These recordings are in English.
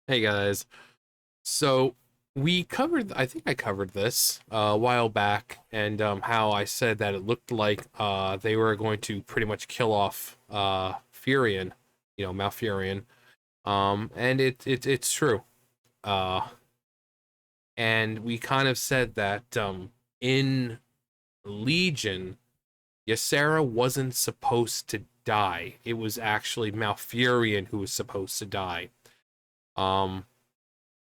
Hey guys. So we covered, I think I covered this a while back, and how I said that it looked like they were going to pretty much kill off Furion, Malfurion. And it's true. Uh, and we kind of said that in Legion, Ysera wasn't supposed to die. It was actually Malfurion who was supposed to die. Um,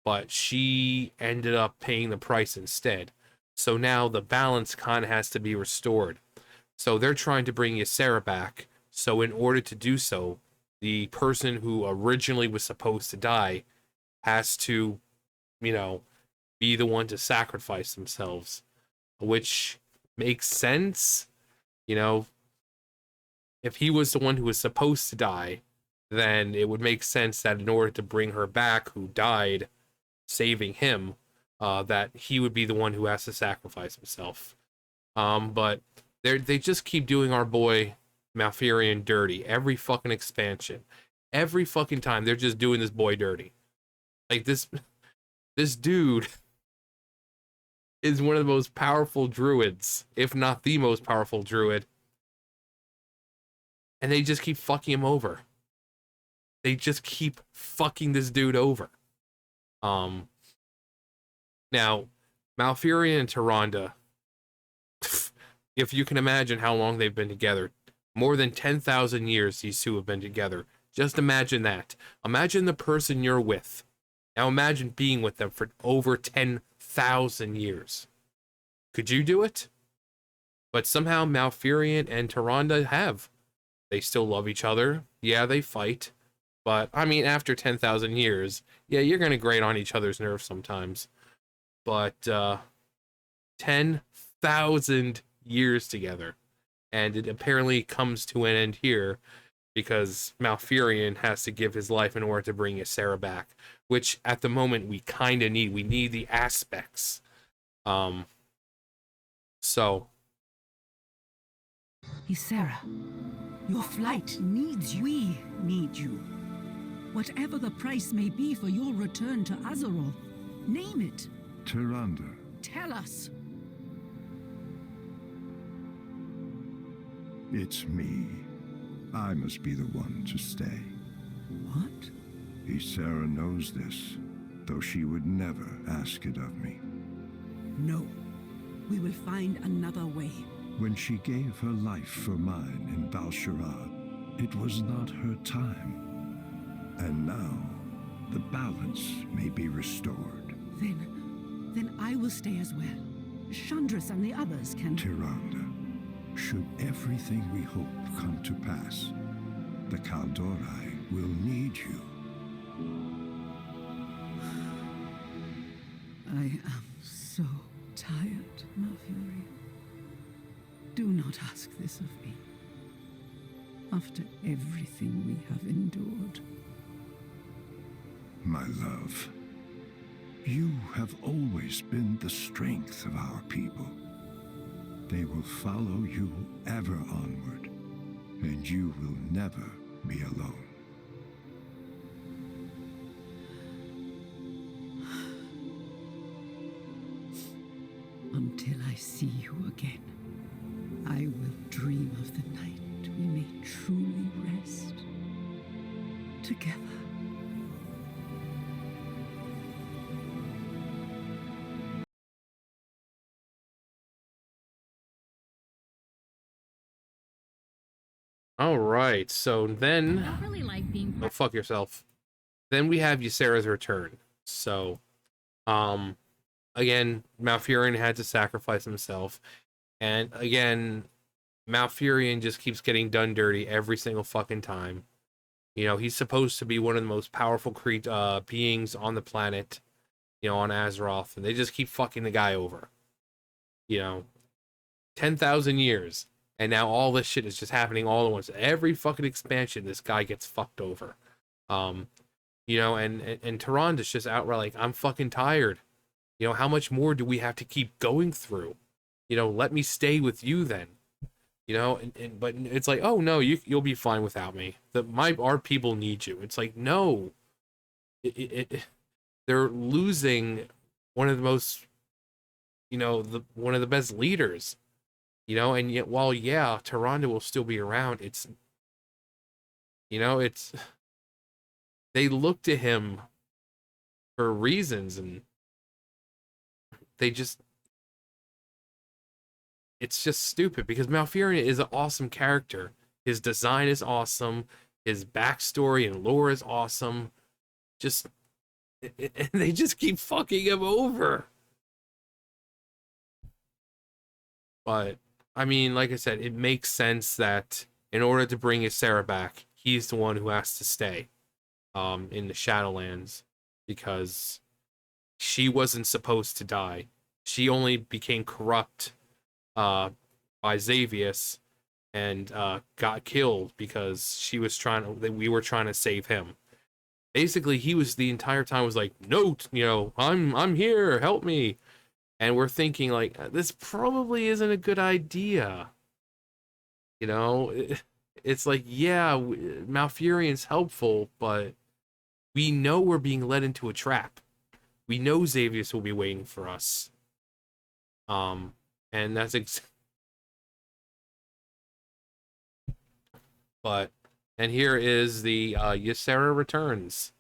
but she ended up paying the price instead. So now the balance kind of has to be restored. So they're trying to bring Ysera back. So in order to do so, the person who originally was supposed to die has to, you know, be the one to sacrifice themselves, which makes sense. You know, if he was the one who was supposed to die, then it would make sense that in order to bring her back, who died, saving him, that he would be the one who has to sacrifice himself. But they just keep doing our boy Malfurion dirty every fucking expansion, every fucking time they're just doing this boy dirty. Like this dude is one of the most powerful druids, if not the most powerful druid, and they just keep fucking him over. They just keep fucking this dude over. Um, Now Malfurion and Tyrande, if you can imagine how long they've been together, more than 10,000 years these two have been together. Just imagine that. Imagine the person you're with. Now imagine being with them for over 10,000 years. Could you do it? But somehow Malfurion and Tyrande have. They still love each other. Yeah, they fight. But, I mean, after 10,000 years, yeah, you're going to grate on each other's nerves sometimes. But, 10,000 years together. And it apparently comes to an end here because Malfurion has to give his life in order to bring Ysera back, which at the moment we kind of need. We need the aspects. Um, so Ysera, your flight needs you. We need you. Whatever the price may be for your return to Azeroth, name it. Tyrande, Tell us. it's me. I must be the one to stay. What? Ysera knows this, though she would never ask it of me. No. We will find another way. When she gave her life for mine in Val'sharad, it was not her time. And now, the balance may be restored. Then I will stay as well. Chandris and the others can... Tyrande, should everything we hope come to pass, the Kaldorei will need you. I am so tired, Malfurion. Do not ask this of me. After everything we have endured. My love, you have always been the strength of our people. They will follow you ever onward, and you will never be alone. Until I see you again, I will dream of the night we may truly rest together. all right, so then, I don't really like being oh fuck yourself. Then we have Ysera's return. So, um, again, Malfurion had to sacrifice himself, and again, Malfurion just keeps getting done dirty every single fucking time. You know, he's supposed to be one of the most powerful beings on the planet, on Azeroth, and they just keep fucking the guy over. You know, 10,000 years, and now all this shit is just happening all at once. Every fucking expansion, this guy gets fucked over. Um, and Tyrande is just outright like, I'm fucking tired. How much more do we have to keep going through? Let me stay with you then. But it's like, oh no, you'll be fine without me. Our people need you. It's like, no, they're losing one of the most, one of the best leaders, and yet while yeah, Tyrande will still be around, it's they look to him for reasons, and they just it's just stupid because Malfurion is an awesome character. His design is awesome. His backstory and lore is awesome. Just and they just keep fucking him over. But I mean, like I said, it makes sense that in order to bring Ysera back, he's the one who has to stay in the Shadowlands because she wasn't supposed to die. She only became corrupt by Xavius and got killed because we were trying to save him. Basically, he was the entire time was like, "No, I'm here, help me." And we're thinking like this probably isn't a good idea. You know, it's like, yeah, Malfurion's helpful, but we know we're being led into a trap. We know Xavius will be waiting for us. And but and here is the Ysera returns.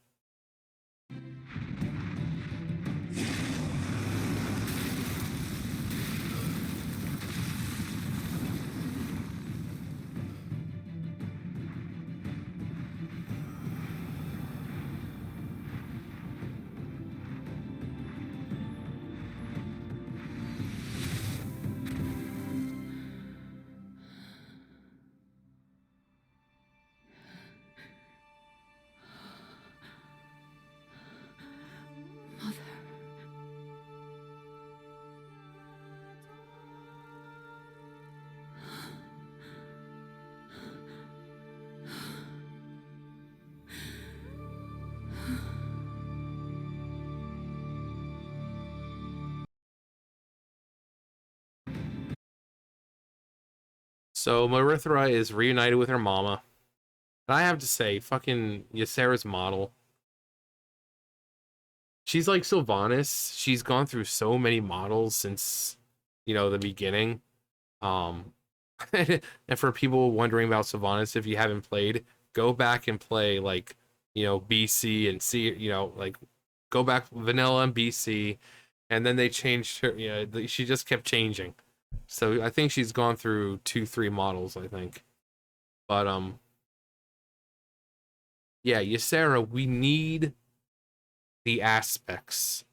So Marithra is reunited with her mama. And I have to say, fucking Ysera's model. She's like Sylvanas. She's gone through so many models since, the beginning. Um, and for people wondering about Sylvanas, if you haven't played, go back and play like, BC and see, like go back vanilla and BC, and then they changed her. She just kept changing. So I think she's gone through 2, 3 models, I think. But yeah, Ysera, we need the aspects.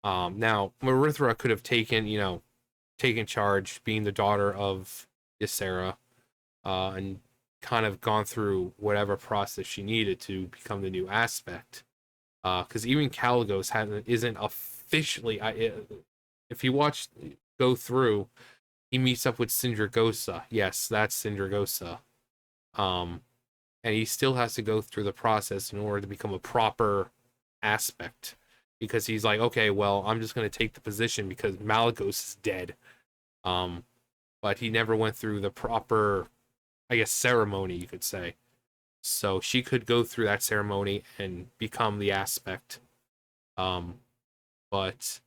Now Marithra could have taken charge, being the daughter of Ysera, and kind of gone through whatever process she needed to become the new aspect. Because even Caligos isn't officially. If you go through, he meets up with Sindragosa. Yes, that's Sindragosa. Um, and he still has to go through the process in order to become a proper aspect. Because he's like, okay, well, I'm just gonna take the position because Malagos is dead. But he never went through the proper, I guess, ceremony, you could say. So she could go through that ceremony and become the aspect. But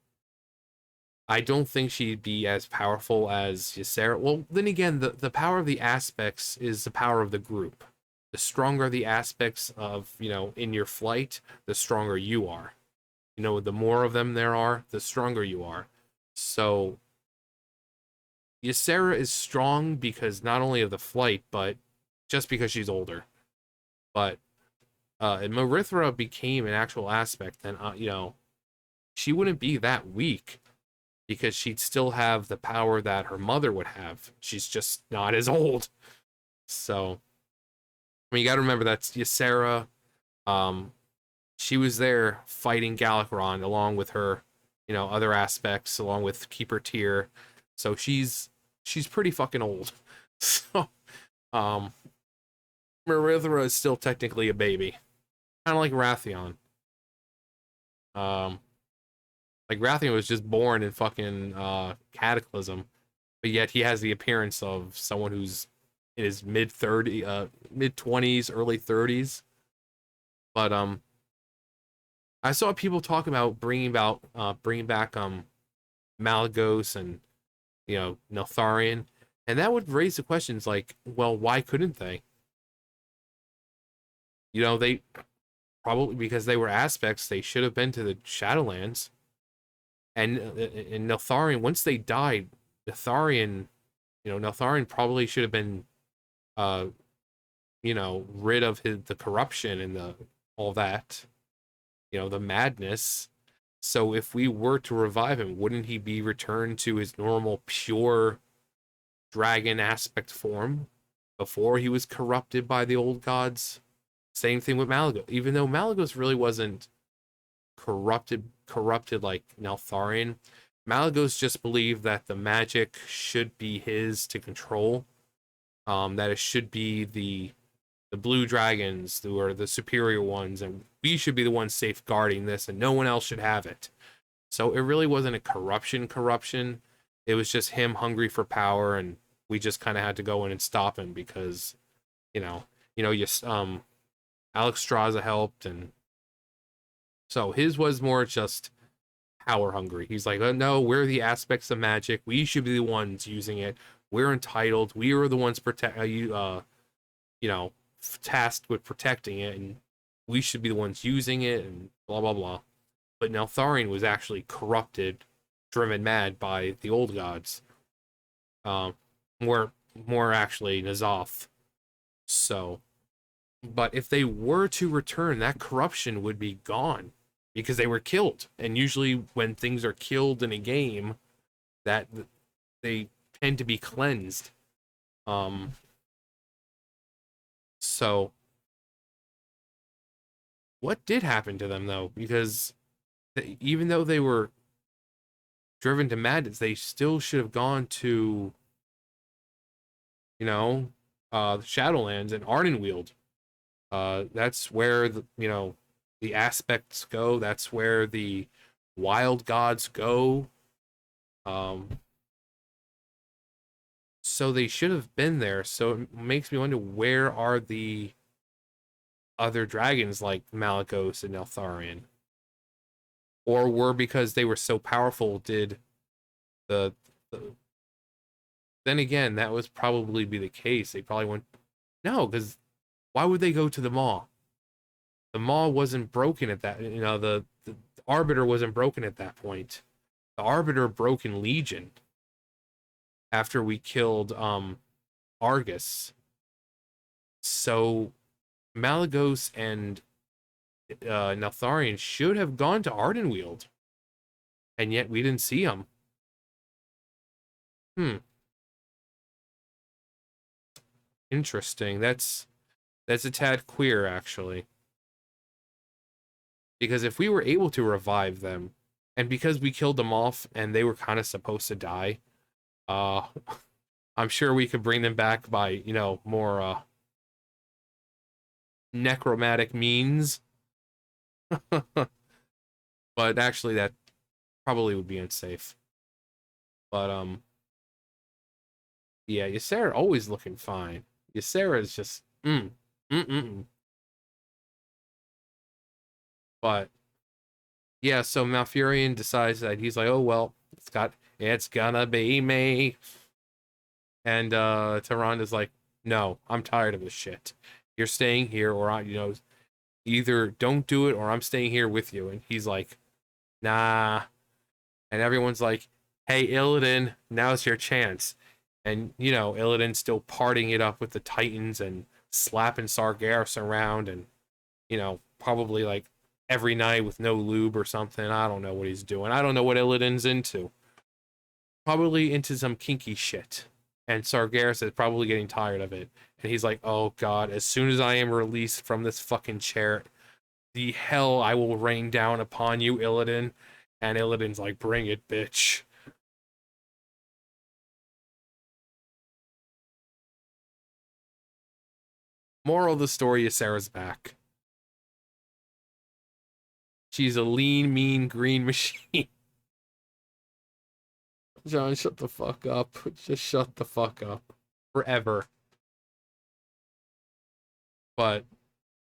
I don't think she'd be as powerful as Ysera. Well, then again, the power of the aspects is the power of the group. The stronger the aspects of, in your flight, the stronger you are. The more of them there are, the stronger you are. So Ysera is strong because not only of the flight, but just because she's older. But if Marithra became an actual aspect, then she wouldn't be that weak because she'd still have the power that her mother would have. She's just not as old. So I mean, you got to remember that's Ysera. She was there fighting Galakrond along with her, other aspects, along with Keeper Tyr. So she's pretty fucking old. So, Marithra is still technically a baby, kind of like Wrathion. Like Wrathion was just born in fucking Cataclysm, but yet he has the appearance of someone who's in his mid 20s, early 30s. But I saw people talk about bringing back Malagos and Neltharion, and that would raise the questions like, well, why couldn't they? They probably, because they were aspects, they should have been to the Shadowlands. And Neltharion, once they died, Neltharion probably should have been uh rid of the corruption and the all that, the madness. So if we were to revive him, wouldn't he be returned to his normal pure dragon aspect form before he was corrupted by the old gods? Same thing with Malagos. Even though Malagos really wasn't corrupted like Neltharion, Malagos just believed that the magic should be his to control. That it should be the blue dragons who are the superior ones, and we should be the ones safeguarding this, and no one else should have it. So it really wasn't a corruption. It was just him hungry for power, and we just kind of had to go in and stop him because, Alex Straza helped, and so his was more just power hungry. He's like, oh, no, we're the aspects of magic. We should be the ones using it. We're entitled. We are the ones tasked with protecting it, and we should be the ones using it, and blah blah blah. But Neltharion was actually corrupted, driven mad by the old gods. More actually N'Zoth. So, but if they were to return, that corruption would be gone because they were killed. And usually, when things are killed in a game, that they tend to be cleansed. So, what did happen to them though? Because even though they were driven to madness, they still should have gone to, the Shadowlands and Ardenweald. That's where the aspects go. That's where the wild gods go. So they should have been there. So it makes me wonder, where are the other dragons like Malagos and Neltharion? Or were, because they were so powerful, did the then again, that was probably be the case. They probably went, no, because why would they go to the Maw? The Maw wasn't broken at that, the Arbiter wasn't broken at that point. The Arbiter broke in Legion after we killed Argus. So Malagos and Neltharion should have gone to Ardenweald, and yet we didn't see them. Interesting. That's a tad queer, actually. Because if we were able to revive them, and because we killed them off and they were kind of supposed to die, I'm sure we could bring them back by, more necromantic means. But actually that probably would be unsafe. But yeah, Ysera always looking fine. Ysera is just But yeah, so Malfurion decides that he's like, oh well, it's gonna be me. And Tyrande's like, no, I'm tired of this shit. You're staying here, or either don't do it or I'm staying here with you. And he's like, nah. And everyone's like, hey, Illidan, now's your chance. And, Illidan's still partying it up with the Titans and slapping Sargeras around and, probably like every night with no lube or something. I don't know what he's doing. I don't know what Illidan's into. Probably into some kinky shit. And Sargeras is probably getting tired of it. And he's like, oh god, as soon as I am released from this fucking chair, the hell I will rain down upon you, Illidan. And Illidan's like, bring it, bitch. Moral of the story is Sarah's back. She's a lean, mean, green machine. John, shut the fuck up. Just shut the fuck up. Forever. But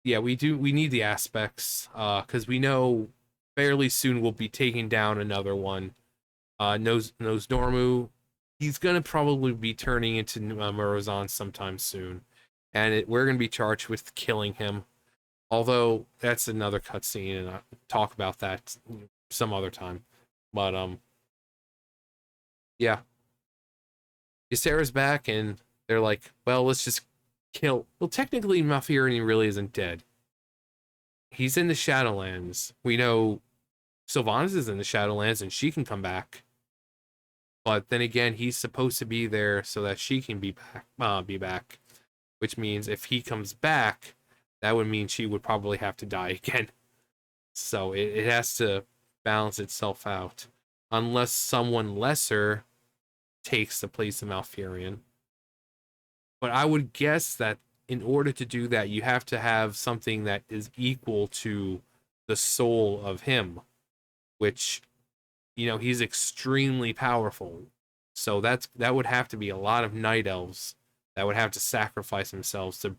yeah, we need the aspects, because we know fairly soon we'll be taking down another one. Knows Normu. He's gonna probably be turning into Murozond sometime soon, and we're gonna be charged with killing him. Although that's another cutscene, and I'll talk about that some other time. But yeah, Ysera's back, and they're like, well, let's just kill. Well, technically, Malfurion really isn't dead. He's in the Shadowlands. We know Sylvanas is in the Shadowlands, and she can come back. But then again, he's supposed to be there so that she can be back. Which means if he comes back, that would mean she would probably have to die again. So it has to balance itself out. Unless someone lesser takes the place of Malfurion. But I would guess that in order to do that, you have to have something that is equal to the soul of him. Which, you know, he's extremely powerful. So that would have to be a lot of night elves that would have to sacrifice themselves to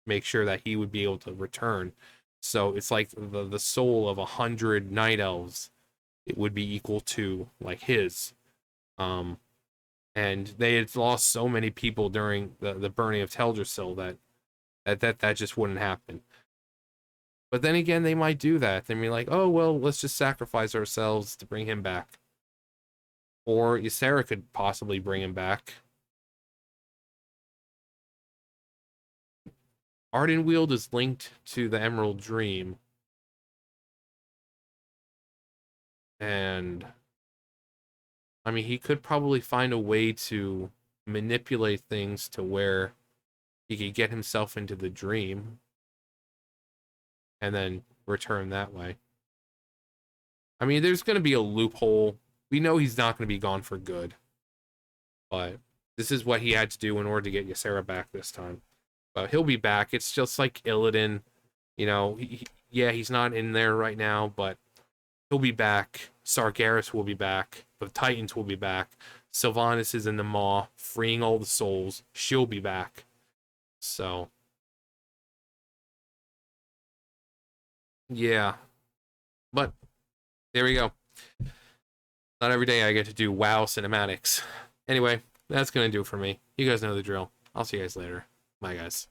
make sure that he would be able to return. So it's like the soul of 100 night elves, it would be equal to like his. And they had lost so many people during the burning of Teldrassil that just wouldn't happen. But then again, they might do that. They'd be like, oh, well, let's just sacrifice ourselves to bring him back. Or Ysera could possibly bring him back. Ardenweald is linked to the Emerald Dream. And I mean, he could probably find a way to manipulate things to where he could get himself into the dream and then return that way. I mean, there's going to be a loophole. We know he's not going to be gone for good. But this is what he had to do in order to get Ysera back this time. But he'll be back. It's just like Illidan. You know, he's not in there right now, but he'll be back. Sargeras will be back. The Titans will be back. Sylvanas is in the Maw, freeing all the souls. She'll be back. So, yeah. But, there we go. Not every day I get to do WoW cinematics. Anyway, that's going to do it for me. You guys know the drill. I'll see you guys later. Bye, guys.